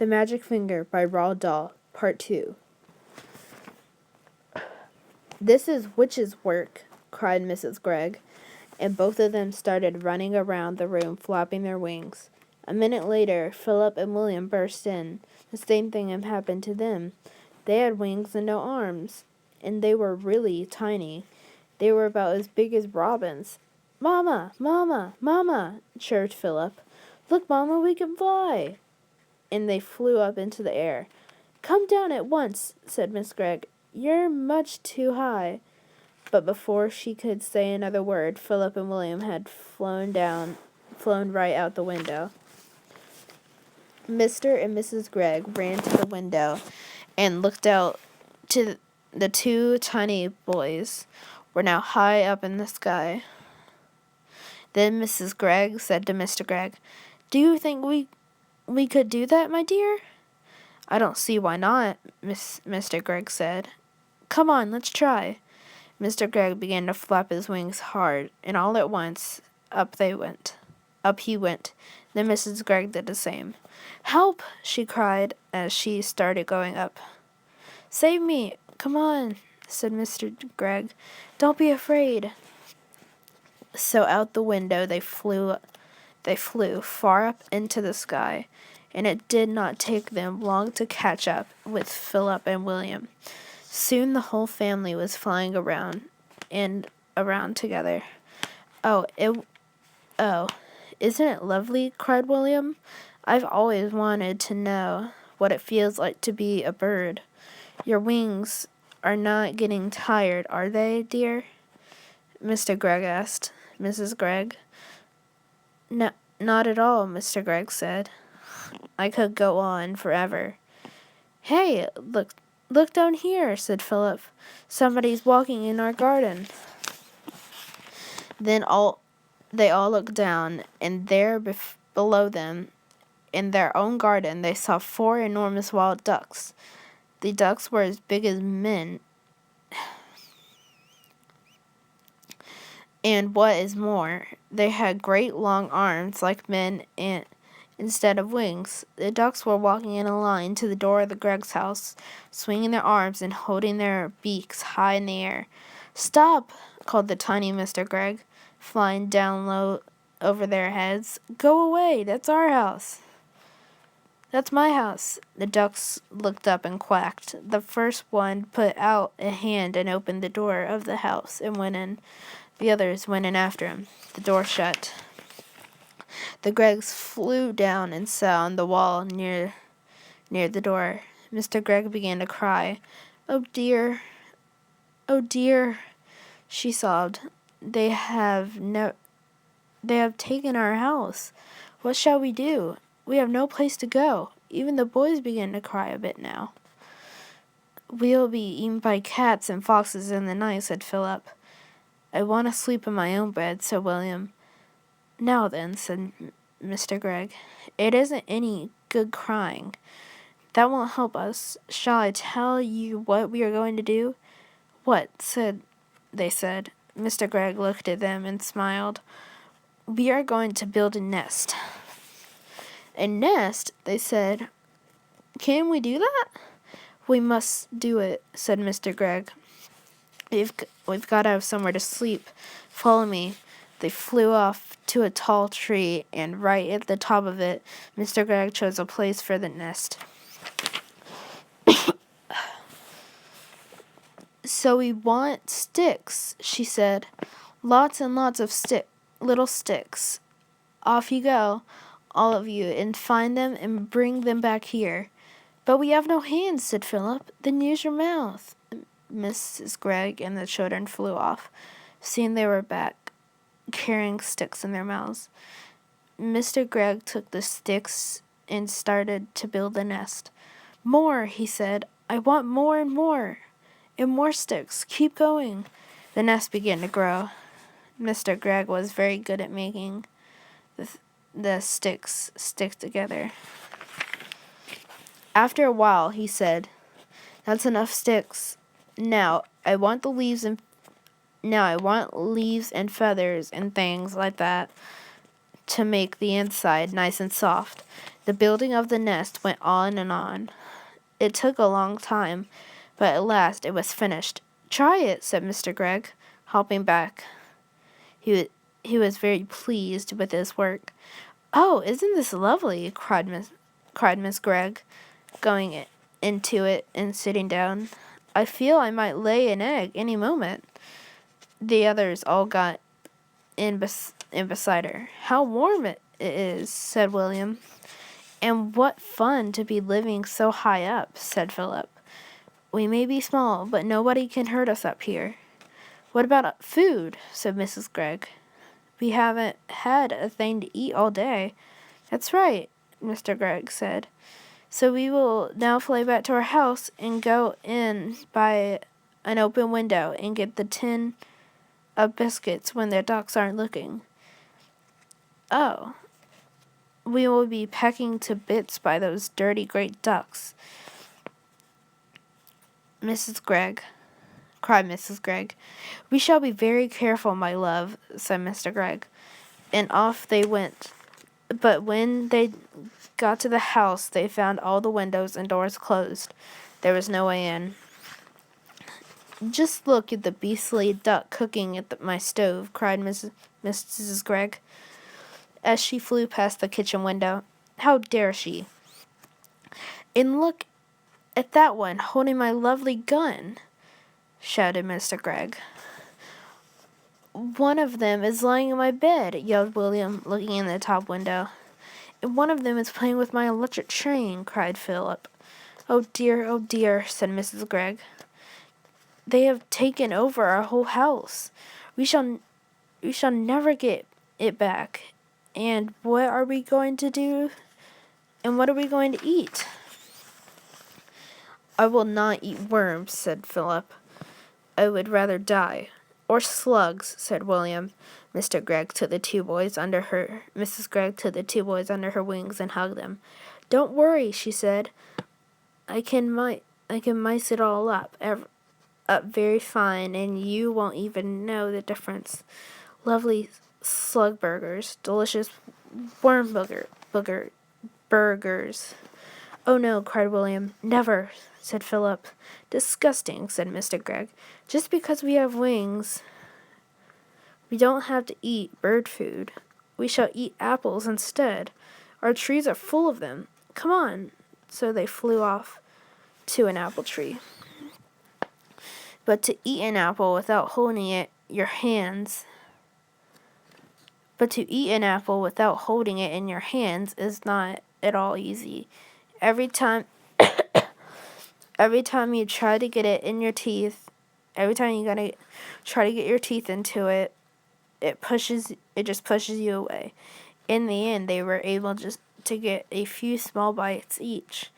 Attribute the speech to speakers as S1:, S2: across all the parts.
S1: The Magic Finger by Roald Dahl, Part 2. "This is witch's work," cried Mrs. Gregg, and both of them started running around the room, flapping their wings. A minute later, Philip and William burst in. The same thing had happened to them. They had wings and no arms, and they were really tiny. They were about as big as robins. "Mama! Mama! Mama!" chirped Philip. "Look, Mama, we can fly!" And they flew up into the air. "Come down at once," said Miss Gregg. "You're much too high." But before she could say another word, Philip and William had flown right out the window. Mr. and Mrs. Gregg ran to the window and looked out. The two tiny boys were now high up in the sky. Then Mrs. Gregg said to Mr. Gregg, "Do you think we could do that, my dear?" "I don't see why not," Mr. Gregg said. "Come on, let's try." Mr. Gregg began to flap his wings hard, and all at once, up he went. Then Mrs. Gregg did the same. "Help!" she cried as she started going up. "Save me! Come on," said Mr. Gregg. "Don't be afraid." So out the window they flew far up into the sky, and it did not take them long to catch up with Philip and William. Soon the whole family was flying around together. Oh, isn't it lovely?" cried William. "I've always wanted to know what it feels like to be a bird. Your wings are not getting tired, are they, dear?" Mr. Gregg asked Mrs. Gregg. "No, not at all," Mr. Gregg said. "I could go on forever." "Hey, look down here," said Philip. "Somebody's walking in our garden." Then they all looked down, and there below them, in their own garden, they saw 4 enormous wild ducks. The ducks were as big as men, and what is more, they had great long arms like men and instead of wings. The ducks were walking in a line to the door of the Gregg's house, swinging their arms and holding their beaks high in the air. "Stop!" called the tiny Mr. Gregg, flying down low over their heads. "Go away! That's our house." "That's my house." The ducks looked up and quacked. The first one put out a hand and opened the door of the house and went in. The others went in after him. The door shut. The Greggs flew down and sat on the wall near the door. Mr. Gregg began to cry. "Oh dear, oh dear," she sobbed. They have taken our house. What shall we do? We have no place to go." Even the boys began to cry a bit now. "We'll be eaten by cats and foxes in the night," said Philip. "I want to sleep in my own bed," said William. "Now then," said Mr. Gregg, "it isn't any good crying. That won't help us. Shall I tell you what we are going to do?" "What?" they said. Mr. Gregg looked at them and smiled. "We are going to build a nest." "A nest?" they said. "Can we do that?" "We must do it," said Mr. Gregg. We've got to have somewhere to sleep. Follow me." They flew off to a tall tree, and right at the top of it, Mr. Gregg chose a place for the nest. "So we want sticks," she said. "Lots and lots of little sticks. Off you go, all of you, and find them and bring them back here." "But we have no hands," said Philip. "Then use your mouth." Mrs. Gregg and the children flew off. Soon they were back, carrying sticks in their mouths. Mr. Gregg took the sticks and started to build the nest. "More," he said. "I want more and more. And more sticks. Keep going." The nest began to grow. Mr. Gregg was very good at making the sticks stick together. After a while, he said, "That's enough sticks. Now I want leaves and feathers and things like that to make the inside nice and soft." The building of the nest went on and on. It took a long time, but at last it was finished. "Try it," said Mr. Gregg, hopping back. He was very pleased with his work. "Oh, isn't this lovely?" cried Miss Gregg, going into it and sitting down. "I feel I might lay an egg any moment." The others all got in beside her. "How warm it is," said William. "And what fun to be living so high up," said Philip. "We may be small, but nobody can hurt us up here." "What about food?" said Mrs. Gregg. "We haven't had a thing to eat all day." "That's right," Mr. Gregg said. "So we will now fly back to our house and go in by an open window and get the tin of biscuits when the ducks aren't looking." "Oh, we will be pecking to bits by those dirty great ducks." Cried Mrs. Gregg. "We shall be very careful, my love," said Mr. Gregg. And off they went. But when they got to the house, they found all the windows and doors closed. There was no way in. "Just look at the beastly duck cooking at my stove," cried Mrs. Gregg, as she flew past the kitchen window. "How dare she? And look at that one holding my lovely gun," shouted Mr. Gregg. "One of them is lying in my bed," yelled William, looking in the top window. "And one of them is playing with my electric train," cried Philip. Oh, dear," said Mrs. Gregg. "They have taken over our whole house. We shall never get it back. And what are we going to do? And what are we going to eat?" "I will not eat worms," said Philip. "I would rather die." "Or slugs," said William. Mrs. Gregg took the two boys under her wings and hugged them. "Don't worry," she said. I can mice it all up very fine, and you won't even know the difference. Lovely slug burgers, delicious worm burgers." "Oh no," cried William. "Never," said Philip. "Disgusting," said Mr. Gregg. "Just because we have wings, we don't have to eat bird food. We shall eat apples instead. Our trees are full of them. Come on." So they flew off to an apple tree. But to eat an apple without holding it in your hands is not at all easy. Every time you try to get it in your teeth, every time you gotta try to get your teeth into it, it just pushes you away. In the end, they were able just to get a few small bites each.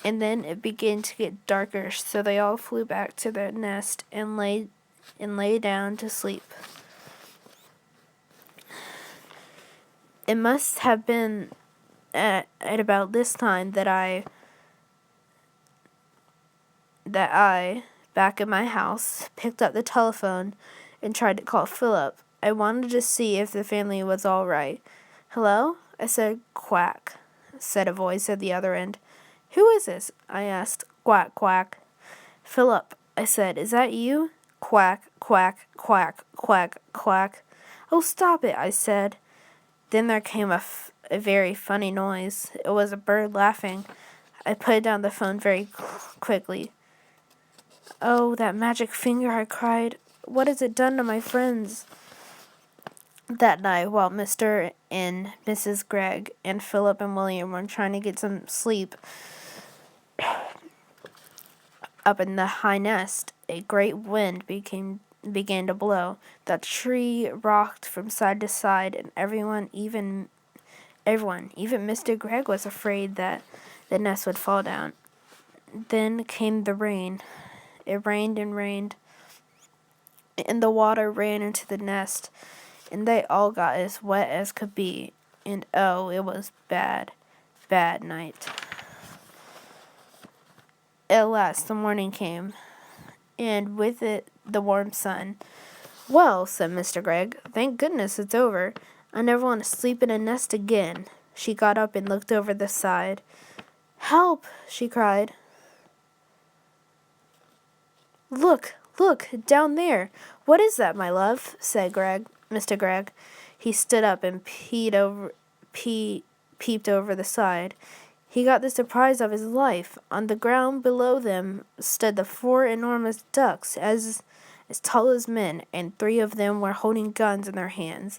S1: And then it began to get darker, so they all flew back to their nest and lay down to sleep. It must have been at about this time that I, back in my house, picked up the telephone and tried to call Philip. I wanted to see if the family was all right. "Hello?" I said. "Quack," said a voice at the other end. "Who is this?" I asked. "Quack, quack." "Philip," I said. "Is that you?" "Quack, quack, quack, quack, quack." "Oh, stop it," I said. Then there came a very funny noise. It was a bird laughing. I put down the phone very quickly. "Oh, that magic finger," I cried. "What has it done to my friends?" That night, while Mr. and Mrs. Gregg and Philip and William were trying to get some sleep up in the high nest, a great wind began to blow. The tree rocked from side to side, and everyone, even Mr. Gregg, was afraid that the nest would fall down. Then came the rain. It rained and rained, and the water ran into the nest, and they all got as wet as could be. And oh, it was bad, bad night. At last the morning came, and with it the warm sun. "Well," said Mr. Gregg, "thank goodness it's over. I never want to sleep in a nest again." She got up and looked over the side. "Help!" she cried. "Look, look, down there. What is that, my love?" said Mr. Gregg. He stood up and peeped over the side. He got the surprise of his life. On the ground below them stood the 4 enormous ducks, as tall as men, and 3 of them were holding guns in their hands.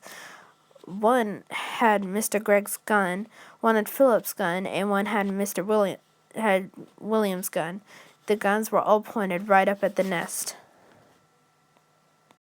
S1: One had Mr. Gregg's gun, one had Philip's gun, and one had William's gun. The guns were all pointed right up at the nest.